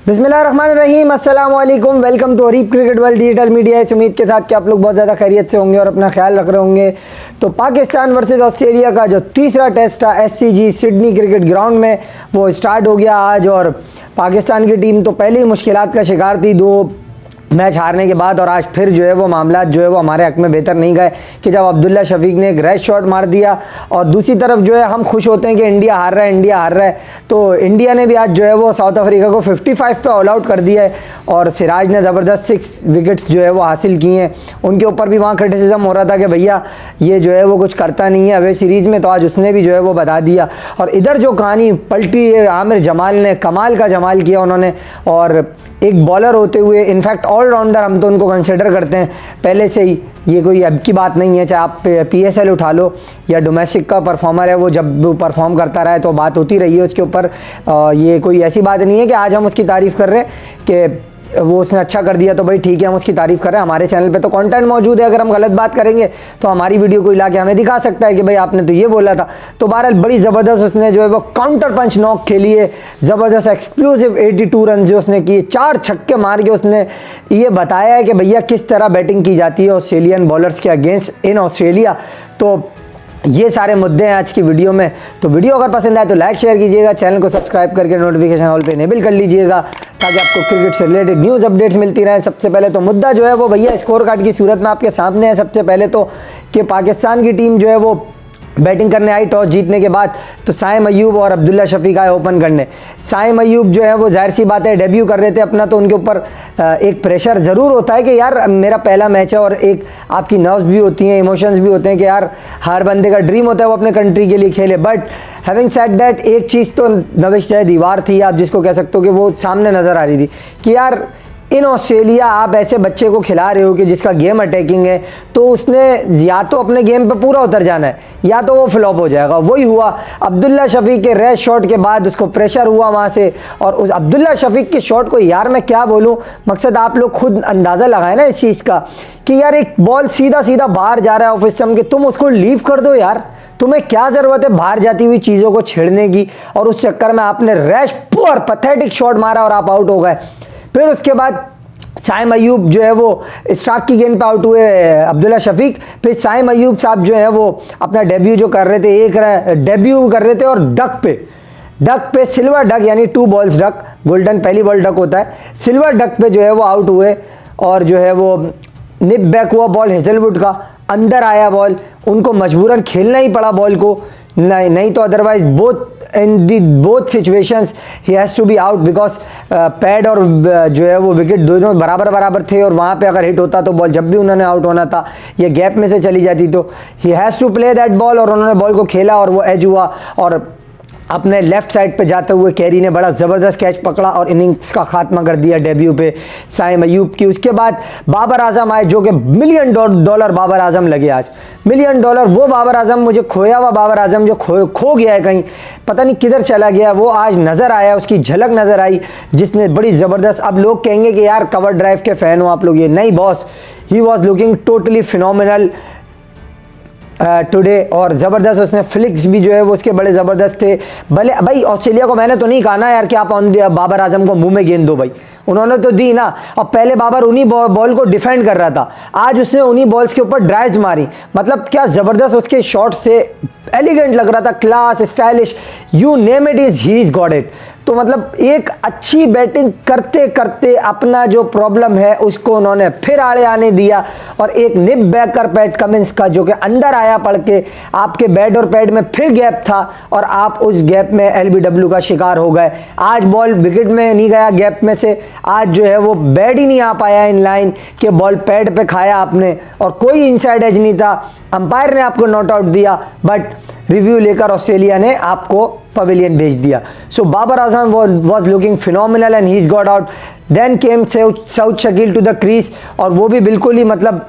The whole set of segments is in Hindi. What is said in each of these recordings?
बिस्मिल्लाहिर्रहमानिर्रहीम, अस्सलाम वालेकुम। Welcome to Areeb cricket world digital media. इस उम्मीद के साथ कि आप लोग बहुत ज़्यादा खैरियत से होंगे और अपना ख्याल रख रहे होंगे। तो पाकिस्तान वर्सेस ऑस्ट्रेलिया का जो तीसरा टेस्ट था SCG सिडनी क्रिकेट ग्राउंड में, वो स्टार्ट हो गया आज। और पाकिस्तान की टीम तो पहले ही मुश्किलात का शिकार थी 2 मैच हारने के बाद, और आज फिर जो है वो मामला जो है वो हमारे हक में बेहतर नहीं गए कि जब अब्दुल्ला शफीक ने एक रेड शॉट मार दिया। और दूसरी तरफ जो है हम खुश होते हैं कि इंडिया हार रहा है, तो इंडिया ने भी आज जो है वो साउथ अफ्रीका को 55 पे ऑल आउट कर दिया है। और सिराज ने ज़बरदस्त 6 विकेट्स जो है वो हासिल किए हैं। उनके ऊपर भी वहाँ क्रिटिसिज्म हो रहा था कि भैया ये जो है वो कुछ करता नहीं है अवे सीरीज़ में, तो आज उसने भी जो है वो बता दिया। और इधर जो कहानी पलटी है, आमिर जमाल ने कमाल का जमाल किया उन्होंने। और एक बॉलर होते हुए, इनफैक्ट ऑलराउंडर हम तो उनको कंसिडर करते हैं पहले से ही, ये कोई अब की बात नहीं है। चाहे आप PSL उठा लो या डोमेस्टिक का परफॉर्मर है, वो जब वो परफॉर्म करता रहा है तो बात होती रही है उसके ऊपर। ये कोई ऐसी बात नहीं है कि आज हम उसकी तारीफ़ कर रहे हैं कि वो उसने अच्छा कर दिया तो भाई ठीक है हम उसकी तारीफ़ करें। हमारे चैनल पे तो कंटेंट मौजूद है, अगर हम गलत बात करेंगे तो हमारी वीडियो को हिला के हमें दिखा सकता है कि भाई आपने तो ये बोला था। तो बहरहाल बड़ी ज़बरदस्त उसने जो है वो काउंटर पंच नॉक खेली है, ज़बरदस्त एक्सक्लूसिव 82 रन जो उसने किए, 4 छक्के मार के उसने ये बताया है कि भैया किस तरह बैटिंग की जाती है ऑस्ट्रेलियन बॉलर्स के अगेंस्ट इन ऑस्ट्रेलिया। तो ये सारे मुद्दे हैं आज की वीडियो में। तो वीडियो अगर पसंद आए तो लाइक शेयर कीजिएगा, चैनल को सब्सक्राइब करके नोटिफिकेशन ऑल पे इनेबल कर लीजिएगा ताकि आपको क्रिकेट से रिलेटेड न्यूज़ अपडेट्स मिलती रहें। सबसे पहले तो मुद्दा जो है वो भैया स्कोर कार्ड की सूरत में आपके सामने है। सबसे पहले तो कि पाकिस्तान की टीम जो है वो बैटिंग करने आई टॉस जीतने के बाद, तो साइम अयूब और अब्दुल्ला शफीक आए ओपन करने। साइम अयूब जो है वो जाहिर सी बात है डेब्यू कर रहे थे अपना, तो उनके ऊपर एक प्रेशर ज़रूर होता है कि यार मेरा पहला मैच है, और एक आपकी नर्व्स भी होती हैं, इमोशंस भी होते हैं कि यार हर बंदे का ड्रीम होता है वो अपने कंट्री के लिए खेले। बट हैविंग सेड दैट, एक चीज़ तो नविश चाहे दीवार थी, आप जिसको कह सकते हो कि वो सामने नज़र आ रही थी कि यार इन ऑस्ट्रेलिया आप ऐसे बच्चे को खिला रहे हो कि जिसका गेम अटैकिंग है, तो उसने या तो अपने गेम पे पूरा उतर जाना है या तो वो फ्लॉप हो जाएगा। वही हुआ अब्दुल्ला शफीक के रेड शॉट के बाद, उसको प्रेशर हुआ वहाँ से। और उस अब्दुल्ला शफीक के शॉट को यार मैं क्या बोलूँ, मकसद आप लोग खुद अंदाज़ा लगाए ना इस चीज़ का कि यार एक बॉल सीधा सीधा बाहर जा रहा है ऑफ स्टंप के, तुम उसको लीव कर दो यार, तुम्हें क्या ज़रूरत है बाहर जाती हुई चीज़ों को छेड़ने की। और उस चक्कर में आपने रैश पुअर पैथेटिक शॉट मारा और आप आउट हो गए। फिर उसके बाद साइम अयूब जो है वो स्ट्राइक की गेंद पे आउट हुए अब्दुल्ला शफीक। फिर साइम अयूब साहब जो है वो अपना डेब्यू जो कर रहे थे, एक डेब्यू कर रहे थे और डक पे सिल्वर डक यानी 2 बॉल्स डक, गोल्डन पहली बॉल डक होता है, सिल्वर डक पे जो है वो आउट हुए। और जो है वो निप बैक हुआ बॉल हेजलवुड का, अंदर आया बॉल, उनको मजबूरन खेलना ही पड़ा बॉल को, नहीं तो otherwise both situations he has to be out, because pad और जो है वो विकेट दोनों बराबर थे। और वहाँ पे अगर हिट होता तो बॉल जब भी उन्होंने आउट होना था ये गैप में से चली जाती, तो he has to play that ball. और उन्होंने बॉल को खेला और वो एज हुआ, और अपने लेफ्ट साइड पे जाते हुए कैरी ने बड़ा ज़बरदस्त कैच पकड़ा और इनिंग्स का खात्मा कर दिया डेब्यू पे साइम अयूब की। उसके बाद बाबर आजम आए जो कि $1 मिलियन बाबर आजम लगे आज, $1 मिलियन। वो बाबर आजम, मुझे खोया हुआ बाबर आजम जो खो गया है कहीं, पता नहीं किधर चला गया, वो आज नज़र आया, उसकी झलक नज़र आई जिसने बड़ी ज़बरदस्त। अब लोग कहेंगे कि यार कवर ड्राइव के फ़ैन हो आप लोग, ये नहीं boss, he was looking totally phenomenal today. और ज़बरदस्त उसने फ्लिक्स भी जो है वो उसके बड़े ज़बरदस्त थे। भले भाई ऑस्ट्रेलिया को मैंने तो नहीं कहा ना यार कि आप बाबर आजम को मुंह में गेंद दो, भाई उन्होंने तो दी ना। और पहले बाबर उन्हीं बॉल को डिफेंड कर रहा था, आज उसने उन्हीं बॉल्स के ऊपर ड्राइव्स मारी। मतलब क्या ज़बरदस्त उसके शॉट से एलिगेंट लग रहा था, class, stylish, you name it, he is got it. तो मतलब एक अच्छी बैटिंग करते करते अपना जो प्रॉब्लम है उसको उन्होंने फिर आड़े आने दिया। और एक निप बैकर पैट कमिंस का जो कि अंदर आया पड़ के, आपके बैट और पैड में फिर गैप था और आप उस गैप में LBW का शिकार हो गए। आज बॉल विकेट में नहीं गया गैप में से, आज जो है वो बैट ही नहीं आ पाया इन लाइन के बॉल पैड पे खाया आपने, और कोई इनसाइड एज नहीं था। अंपायर ने आपको नॉट आउट दिया, बट रिव्यू लेकर ऑस्ट्रेलिया ने आपको पवेलियन भेज दिया। So Babar Azam was looking phenomenal and he is got out. Then came Saud Shakeel to the crease, और वो भी बिल्कुल ही मतलब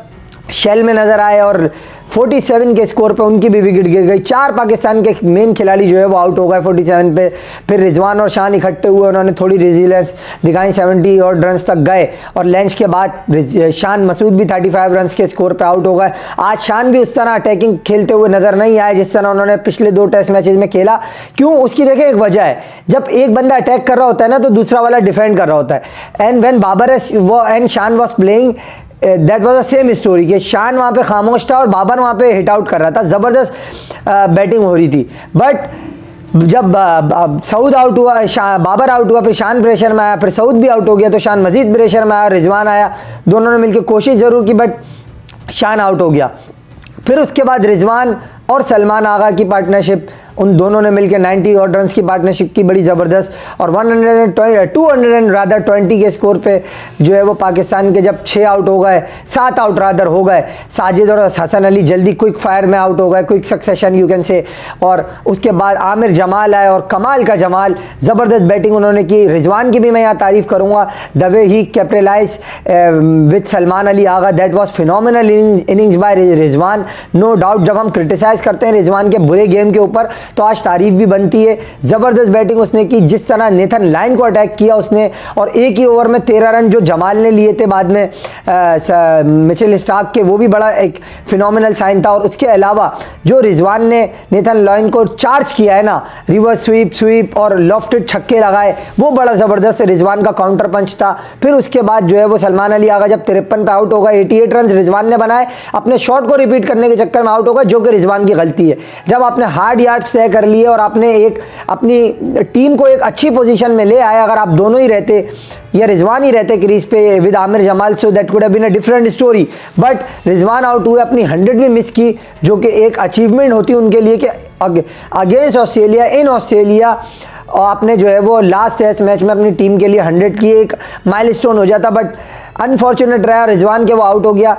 शेल में नज़र आए और 47 के स्कोर पे उनकी भी विकेट गिर गई। 4 पाकिस्तान के मेन खिलाड़ी जो है वो आउट हो गए 47 पे। फिर रिजवान और शान इकट्ठे हुए, उन्होंने थोड़ी रेजिलेंस दिखाई, 70 और रन तक गए और लंच के बाद शान मसूद भी 35 रन के स्कोर पे आउट हो गए। आज शान भी उस तरह अटैकिंग खेलते हुए नजर नहीं आए जिस तरह उन्होंने पिछले 2 टेस्ट मैचेस में खेला। क्यों? उसकी देखिए एक वजह है, जब एक बंदा अटैक कर रहा होता है ना तो दूसरा वाला डिफेंड कर रहा होता है। एंड व्हेन बाबर एंड शान was playing that was the same story कि शान वहाँ पे खामोश था और बाबर वहाँ पे हिट आउट कर रहा था, ज़बरदस्त बैटिंग हो रही थी। बट जब सऊद आउट हुआ, बाबर आउट हुआ, फिर शान प्रेशर में आया, फिर सऊद भी आउट हो गया तो शान मजीद प्रेशर में आया, रिजवान आया, दोनों ने मिलकर कोशिश ज़रूर की बट शान आउट हो गया। फिर उसके बाद रिजवान और सलमान आगा की पार्टनरशिप, उन दोनों ने मिलकर 90 और रन की पार्टनरशिप की, बड़ी ज़बरदस्त। और 220 के स्कोर पे जो है वो पाकिस्तान के जब 6 आउट हो गए, 7 आउट रादर हो गए, साजिद और हसन अली जल्दी क्विक फायर में आउट हो गए, quick succession you can say. और उसके बाद आमिर जमाल आए और कमाल का जमाल, ज़बरदस्त बैटिंग उन्होंने की। रिजवान की भी मैं यहाँ तारीफ़ करूँगा, the way he capitalise with Salman Ali Agha, that was phenomenal innings by Rizwan, no doubt. जब हम क्रिटिसाइज़ करते हैं रिजवान के बुरे गेम के ऊपर तो आज तारीफ भी बनती है। ज़बरदस्त बैटिंग उसने की, जिस तरह नेथन लाइन को अटैक किया उसने, और एक ही ओवर में 13 रन जो जमाल ने लिए थे बाद में मिचेल स्टार्क के, वो भी बड़ा एक फिनोमिनल साइन था। और उसके अलावा जो रिजवान ने नेथन लाइन को चार्ज किया है ना, रिवर्स स्वीप और लॉफ्टेड छक्के लगाए, वो बड़ा ज़बरदस्त रिजवान का काउंटर पंच था। फिर उसके बाद जो है वो सलमान अली आगा जब 53 पे आउट हो गए, 88 रन रिजवान ने बनाए, अपने शॉट को रिपीट करने के चक्कर में आउट हो गए, जो कि रिजवान की गलती है। जब आपने हार्ड यार्ड तय कर लिए और आपने एक अपनी टीम को एक अच्छी पोजीशन में ले आए, अगर आप दोनों ही रहते या रिजवान ही रहते क्रीज पे with Aamir Jamal, so that could have been a different story. But Rizwan out हुए, अपनी 100 भी मिस की, जो कि एक अचीवमेंट होती है उनके लिए कि अगेंस्ट ऑस्ट्रेलिया, इन ऑस्ट्रेलिया, और आपने जो है वो लास्ट टेस्ट मैच में अपनी टीम के लिए 100 की एक माइलस्टोन हो जाता। बट अनफॉर्चुनेट रहा रिजवान के, वो आउट हो गया।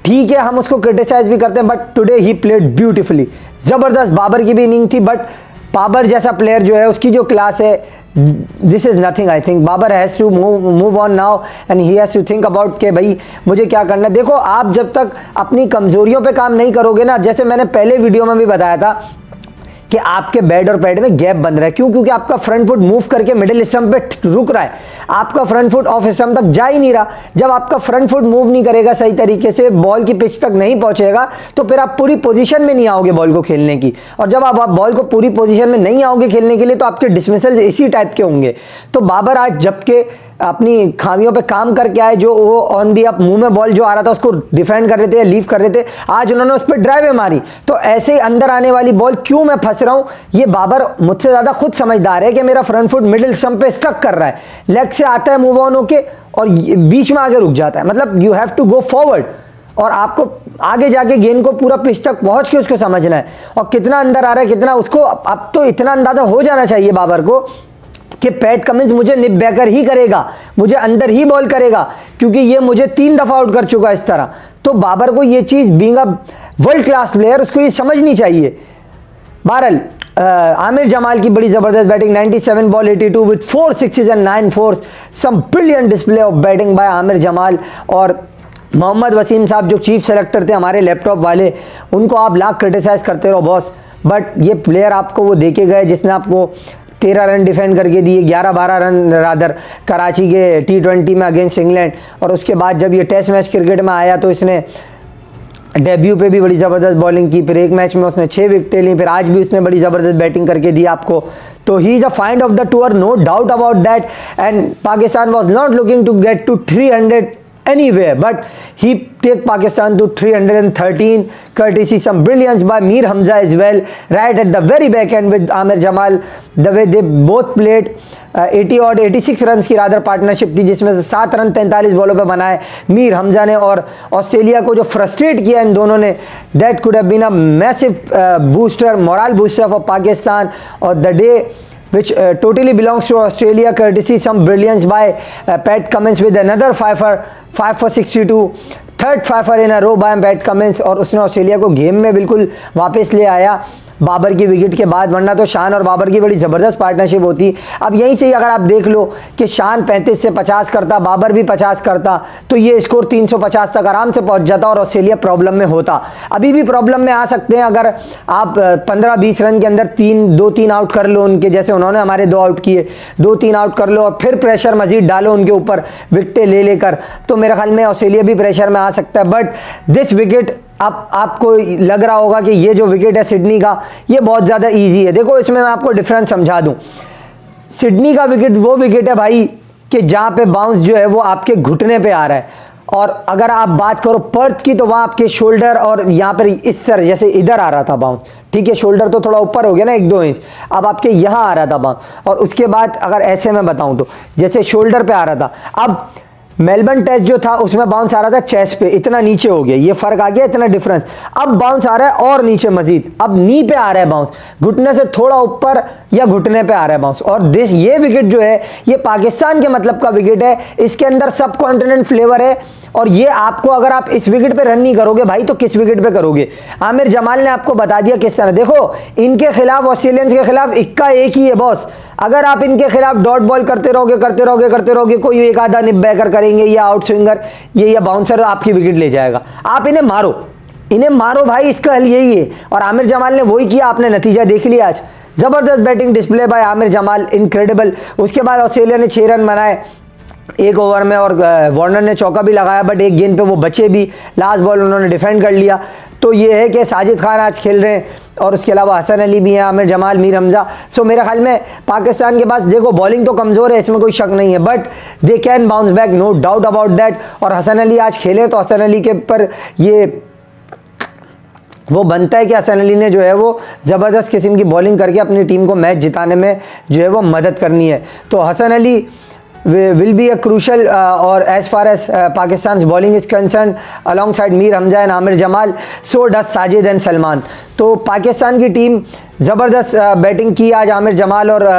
ठीक है, हम उसको क्रिटिसाइज भी करते हैं but today he played beautifully, ज़बरदस्त। बाबर की भी इनिंग थी बट बाबर जैसा प्लेयर जो है उसकी जो क्लास है, this is nothing. I think Babar has to move on now and he has to think about के भाई मुझे क्या करना है। देखो, आप जब तक अपनी कमज़ोरियों पे काम नहीं करोगे ना, जैसे मैंने पहले वीडियो में भी बताया था कि आपके बैट और पैड में गैप बन रहा है। क्यों? क्योंकि आपका फ्रंट फुट मूव करके मिडिल स्टंप पे रुक रहा है, आपका फ्रंट फुट ऑफ स्टंप तक जा ही नहीं रहा। जब आपका फ्रंट फुट मूव नहीं करेगा सही तरीके से, बॉल की पिच तक नहीं पहुंचेगा, तो फिर आप पूरी पोजीशन में नहीं आओगे बॉल को खेलने की। और जब आप बॉल को पूरी पोजीशन में नहीं आओगे खेलने के लिए, तो आपके डिसमिसल इसी टाइप के होंगे। तो बाबर आज जबकि अपनी खामियों पे काम करके आए, जो वो ऑन दी अप मुंह में बॉल जो आ रहा था उसको डिफेंड कर रहे थे या लीव कर रहे थे, आज उन्होंने उस पर ड्राइवें मारी। तो ऐसे ही अंदर आने वाली बॉल क्यों मैं फंस रहा हूं, ये बाबर मुझसे ज़्यादा खुद समझदार है कि मेरा फ्रंट फुट मिडिल स्टंप पे स्टक कर रहा है, लेग से आता है मूव ऑन होके और बीच में आगे रुक जाता है। मतलब you have to go forward और आपको आगे जाके गेंद को पूरा पिच तक पहुंच के उसको समझना है, और कितना अंदर आ रहा है कितना, उसको अब तो इतना अंदाजा हो जाना चाहिए बाबर को कि पैट कमिंस मुझे निप बैकर ही करेगा, मुझे अंदर ही बॉल करेगा, क्योंकि ये मुझे 3 दफ़ा आउट कर चुका इस तरह। तो बाबर को ये चीज़ being a world class player उसको ये समझनी चाहिए। बहरहाल आमिर जमाल की बड़ी ज़बरदस्त batting, 97 ball 82 with 4 sixes and 9 fours, some brilliant display of batting by Aamir Jamal. और मोहम्मद वसीम साहब जो चीफ सेलेक्टर थे हमारे लैपटॉप वाले, उनको आप लाख क्रिटिसाइज़ करते रहो बॉस, बट ये प्लेयर आपको वो देके गए जिसने आपको 13 रन डिफेंड करके दिए, 11-12 रन रादर कराची के T20 में अगेंस्ट इंग्लैंड। और उसके बाद जब ये टेस्ट मैच क्रिकेट में आया तो इसने डेब्यू पे भी बड़ी ज़बरदस्त बॉलिंग की, फिर एक मैच में उसने 6 विकेटें ली, फिर आज भी उसने बड़ी ज़बरदस्त बैटिंग करके दी आपको। तो he is a find of the tour, no doubt about that. And Pakistan was not looking to get to 300 anywhere, but he take Pakistan to 313 courtesy some brilliance by Mir Hamza as well, right at the very back end with Amir Jamal, the way they both played 86 run की रादर पार्टनरशिप थी, जिसमें से 7 रन 43 बॉलों पे बनाए मीर हमजा ने, और ऑस्ट्रेलिया को जो फ्रस्ट्रेट किया इन दोनों ने, that could have been a massive booster, moral booster for Pakistan. और the day which totally belongs to Australia courtesy some brilliance by Pat Cummins with another 5 for 62, third 5 in a row by Pat Cummins, और उसने ऑस्ट्रेलिया को गेम में बिल्कुल वापस ले आया। बाबर की विकेट के बाद, वरना तो शान और बाबर की बड़ी ज़बरदस्त पार्टनरशिप होती। अब यहीं से ही अगर आप देख लो कि शान 35 से 50 करता, बाबर भी 50 करता, तो ये स्कोर 350 तक आराम से पहुंच जाता और ऑस्ट्रेलिया प्रॉब्लम में होता। अभी भी प्रॉब्लम में आ सकते हैं अगर आप 15-20 रन के अंदर 2-3 आउट कर लो उनके, जैसे उन्होंने हमारे 2 आउट किए, 2-3 आउट कर लो और फिर प्रेशर मजीद डालो उनके ऊपर विकेटें ले लेकर, तो मेरे ख्याल में ऑस्ट्रेलिया भी प्रेशर में आ सकता है। बट दिस विकेट, आपको लग रहा होगा कि ये जो विकेट है सिडनी का, ये बहुत ज़्यादा ईजी है। देखो इसमें मैं आपको डिफरेंस समझा दूँ। सिडनी का विकेट वो विकेट है भाई कि जहाँ पे बाउंस जो है वो आपके घुटने पे आ रहा है, और अगर आप बात करो पर्थ की तो वहाँ आपके शोल्डर और यहाँ पर इस सर जैसे इधर आ रहा था बाउंस, ठीक है, शोल्डर तो थोड़ा ऊपर हो गया ना 1-2 इंच, अब आपके यहाँ आ रहा था बाउंस, और उसके बाद अगर ऐसे मैं बताऊँ तो जैसे शोल्डर पे आ रहा था। अब मेलबर्न टेस्ट जो था उसमें बाउंस आ रहा था चेस्ट पे, इतना नीचे हो गया, ये फर्क आ गया, इतना डिफरेंस। अब बाउंस आ रहा है और नीचे मजीद, अब नी पे आ रहा है बाउंस, घुटने से थोड़ा ऊपर या घुटने पे आ रहा है बाउंस। और ये विकेट जो है ये पाकिस्तान के मतलब का विकेट है, इसके अंदर सब कॉन्टिनेंट फ्लेवर है, और ये आपको अगर आप इस विकेट पे रन नहीं करोगे भाई तो किस विकेट पे करोगे। आमिर जमाल ने आपको बता दिया किस तरह। देखो इनके खिलाफ, ऑस्ट्रेलियंस के खिलाफ इक्का एक ही है बॉस। अगर आप इनके खिलाफ डॉट बॉल करते रहोगे, कोई एक आधा निप बैकर करेंगे या आउट स्विंगर ये या बाउंसर आपकी विकेट ले जाएगा। आप इन्हें मारो भाई, इसका हल यही है। और आमिर जमाल ने वही किया, आपने नतीजा देख लिया आज। जबरदस्त batting display bye Aamir Jamal, incredible. उसके बाद ऑस्ट्रेलिया ने 6 रन बनाए 1 ओवर में, और वार्नर ने चौका भी लगाया, बट एक गेंद पे वो बचे भी, लास्ट बॉल उन्होंने डिफेंड कर लिया। तो ये है कि साजिद खान आज खेल रहे हैं, और उसके अलावा हसन अली भी हैं, आमिर जमाल, मीर हमजा। सो मेरे ख्याल में पाकिस्तान के पास, देखो बॉलिंग तो कमज़ोर है, इसमें कोई शक नहीं है, but they can bounce back, no doubt about that. और हसन अली आज खेले तो हसन अली के पर ये वो बनता है कि हसन अली ने जो है वो ज़बरदस्त किस्म की बॉलिंग करके अपनी टीम को मैच जिताने में जो है वो मदद करनी है। तो Hasan Ali will be a crucial or as far as Pakistan's bowling is concerned alongside Mir Hamza and Amir Jamal, so does Sajid and Salman। तो पाकिस्तान की टीम ज़बरदस्त बैटिंग की आज आमिर जमाल और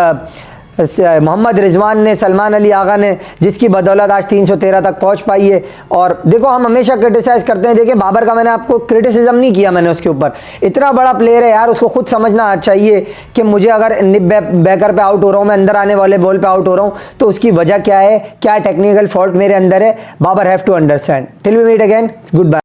मोहम्मद रिजवान ने, सलमान अली आगा ने, जिसकी बदौलत आज 313 तक पहुंच पाई है। और देखो हम हमेशा क्रिटिसाइज़ करते हैं, देखिए बाबर का मैंने आपको क्रिटिसिज्म नहीं किया मैंने उसके ऊपर, इतना बड़ा प्लेयर है यार, उसको खुद समझना चाहिए कि मुझे अगर निप बैकर पे आउट हो रहा हूँ, मैं अंदर आने वाले बॉल पे आउट हो रहा हूँ, तो उसकी वजह क्या है, क्या टेक्निकल फॉल्ट मेरे अंदर है। Babar have to understand. Till we meet again, good bye.